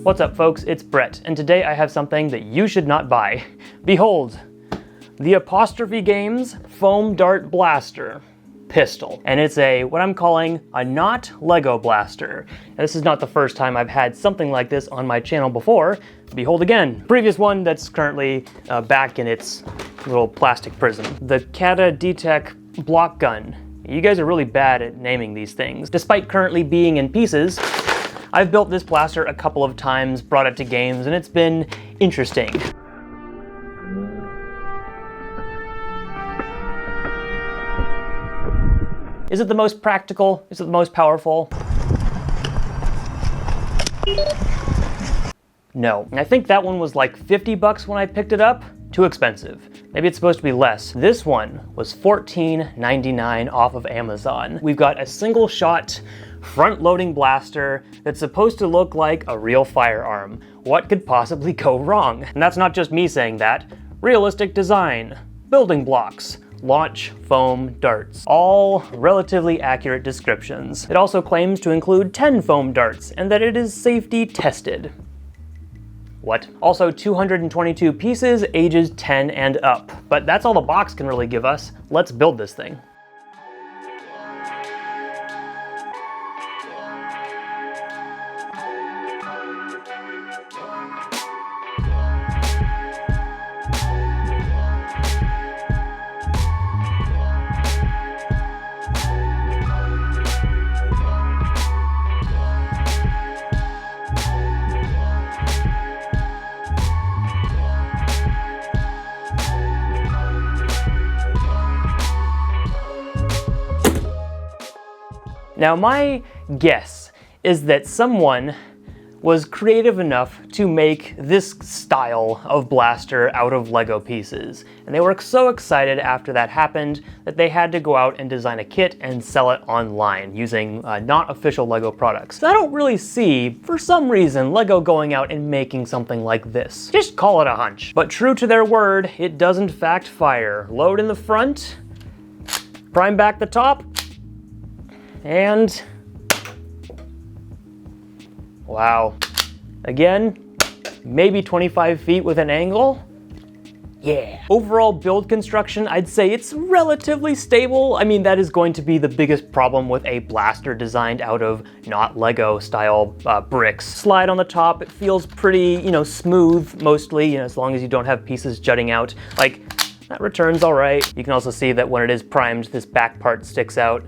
What's up, folks? It's Brett, and today I have something that you should not buy. Behold, the Apostrophe Games Foam Dart Blaster pistol. And it's what I'm calling a not Lego blaster. And this is not the first time I've had something like this on my channel before. Behold again. Previous one that's currently back in its little plastic prison. The Kata D-Tech block gun. You guys are really bad at naming these things. Despite currently being in pieces, I've built this blaster a couple of times, brought it to games, and it's been interesting. Is it the most practical? Is it the most powerful? No. And I think that one was like 50 bucks when I picked it up. Too expensive. Maybe it's supposed to be less. This one was $14.99 off of Amazon. We've got a single shot front-loading blaster that's supposed to look like a real firearm. What could possibly go wrong? And that's not just me saying that. Realistic design, building blocks, launch foam darts. All relatively accurate descriptions. It also claims to include 10 foam darts and that it is safety tested. What? Also 222 pieces, ages 10 and up. But that's all the box can really give us. Let's build this thing. Now my guess is that someone was creative enough to make this style of blaster out of Lego pieces. And they were so excited after that happened that they had to go out and design a kit and sell it online using not official Lego products. So I don't really see, for some reason, Lego going out and making something like this. Just call it a hunch. But true to their word, it does in fact fire. Load in the front, prime back the top, and wow. Again, maybe 25 feet with an angle. Yeah. Overall build construction, I'd say it's relatively stable. I mean, that is going to be the biggest problem with a blaster designed out of not Lego style bricks. Slide on the top, it feels pretty, smooth mostly, as long as you don't have pieces jutting out. Like, that returns all right. You can also see that when it is primed, this back part sticks out.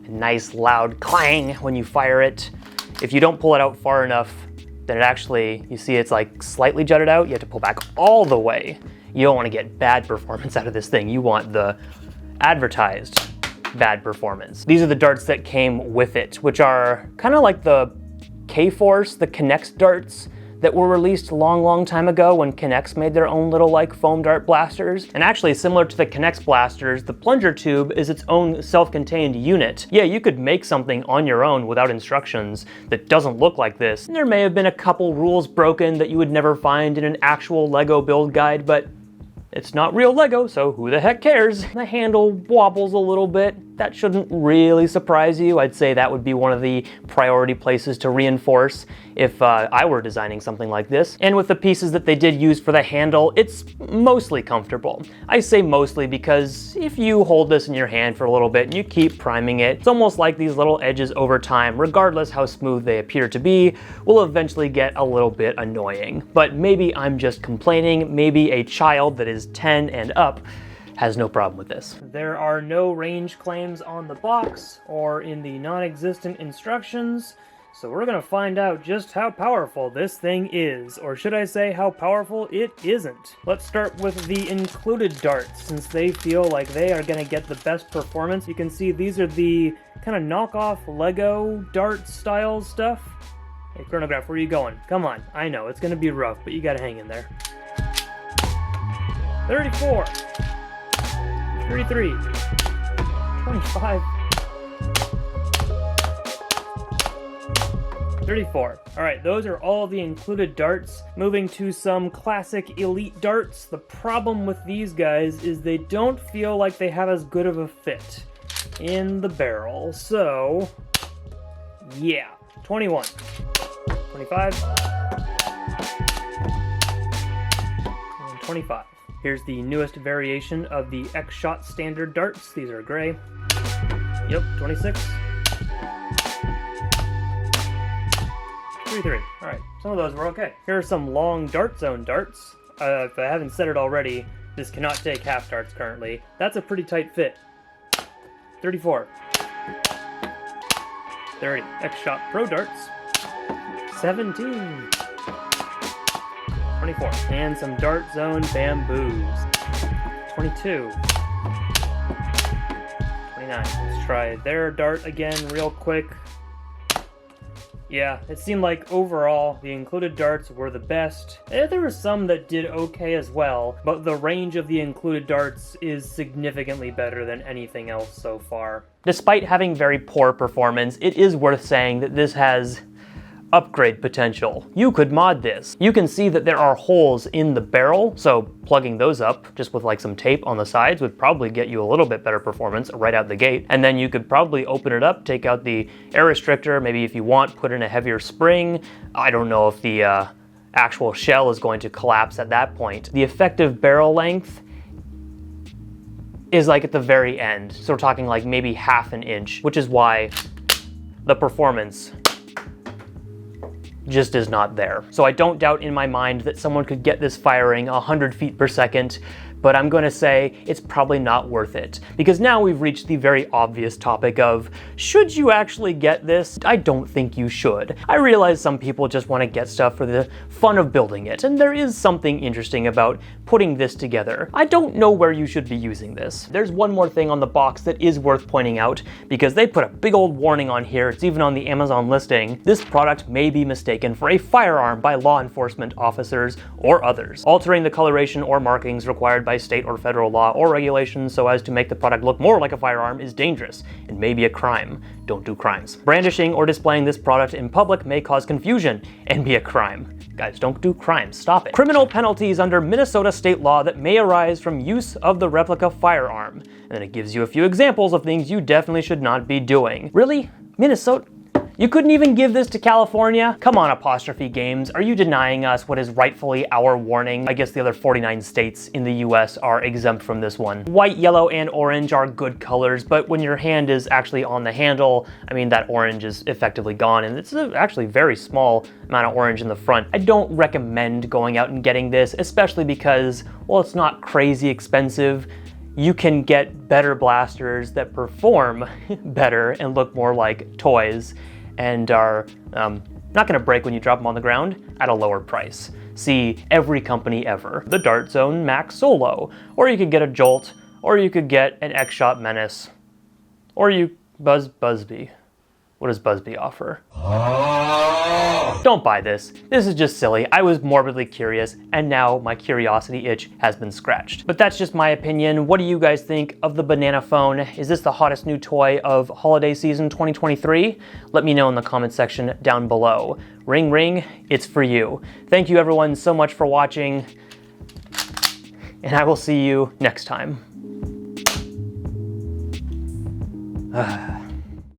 Nice loud clang when you fire it. If you don't pull it out far enough, then it actually, you see it's like slightly jutted out. You have to pull back all the way. You don't want to get bad performance out of this thing. You want the advertised bad performance. These are the darts that came with it, which are kind of like the K-Force, the K'NEX darts that were released a long time ago when K'NEX made their own little foam dart blasters. And actually, similar to the K'NEX blasters, the plunger tube is its own self-contained unit. Yeah, you could make something on your own without instructions that doesn't look like this. And there may have been a couple rules broken that you would never find in an actual Lego build guide, but it's not real Lego, so who the heck cares? The handle wobbles a little bit. That shouldn't really surprise you. I'd say that would be one of the priority places to reinforce if I were designing something like this. And with the pieces that they did use for the handle, it's mostly comfortable. I say mostly because if you hold this in your hand for a little bit and you keep priming it, it's almost like these little edges over time, regardless how smooth they appear to be, will eventually get a little bit annoying. But maybe I'm just complaining. Maybe a child that is 10 and up has no problem with this. There are no range claims on the box or in the non-existent instructions, so we're gonna find out just how powerful this thing is, or should I say how powerful it isn't. Let's start with the included darts, since they feel like they are gonna get the best performance. You can see these are the kind of knockoff Lego dart style stuff. Hey, Chronograph, where are you going? Come on, I know, it's gonna be rough, but you gotta hang in there. 34. 33, 25, 34. All right, those are all the included darts. Moving to some classic elite darts. The problem with these guys is they don't feel like they have as good of a fit in the barrel. So Yeah, 21, 25, and 25. Here's the newest variation of the X-Shot standard darts. These are gray. Yep, 26. 33. Alright, some of those were okay. Here are some long dart zone darts. If I haven't said it already, this cannot take half darts currently. That's a pretty tight fit. 34. 30. X-Shot Pro darts. 17. 24. And some dart zone bamboos. 22. 29. Let's try their dart again real quick. Yeah, it seemed like overall the included darts were the best. There were some that did okay as well, but the range of the included darts is significantly better than anything else so far. Despite having very poor performance, it is worth saying that this has upgrade potential. You could mod this. You can see that there are holes in the barrel, so plugging those up just with like some tape on the sides would probably get you a little bit better performance right out the gate. And then you could probably open it up, take out the air restrictor, maybe if you want, put in a heavier spring. I don't know if the actual shell is going to collapse at that point. The effective barrel length is like at the very end. So we're talking like maybe half an inch, which is why the performance just is not there. So I don't doubt in my mind that someone could get this firing 100 feet per second, but I'm going to say it's probably not worth it. Because now we've reached the very obvious topic of, should you actually get this? I don't think you should. I realize some people just want to get stuff for the fun of building it, and there is something interesting about putting this together. I don't know where you should be using this. There's one more thing on the box that is worth pointing out, because they put a big old warning on here, it's even on the Amazon listing. This product may be mistaken for a firearm by law enforcement officers or others. Altering the coloration or markings required by state or federal law or regulations so as to make the product look more like a firearm is dangerous and may be a crime. Don't do crimes. Brandishing or displaying this product in public may cause confusion and be a crime. Guys, don't do crimes. Stop it. Criminal penalties under Minnesota state law that may arise from use of the replica firearm. And then it gives you a few examples of things you definitely should not be doing. Really? Minnesota? You couldn't even give this to California? Come on, Apostrophe Games, are you denying us what is rightfully our warning? I guess the other 49 states in the US are exempt from this one. White, yellow, and orange are good colors, but when your hand is actually on the handle, I mean, that orange is effectively gone, and it's actually very small amount of orange in the front. I don't recommend going out and getting this, especially because, well, it's not crazy expensive. You can get better blasters that perform better and look more like toys, and are not gonna break when you drop them on the ground at a lower price. See every company ever. The Dart Zone Max Solo, or you could get a Jolt, or you could get an X-Shot Menace, or you Busby. What does Busby offer? Don't buy this. This is just silly. I was morbidly curious, and now my curiosity itch has been scratched. But that's just my opinion. What do you guys think of the banana phone? Is this the hottest new toy of holiday season 2023? Let me know in the comment section down below. Ring ring, it's for you. Thank you everyone so much for watching, and I will see you next time.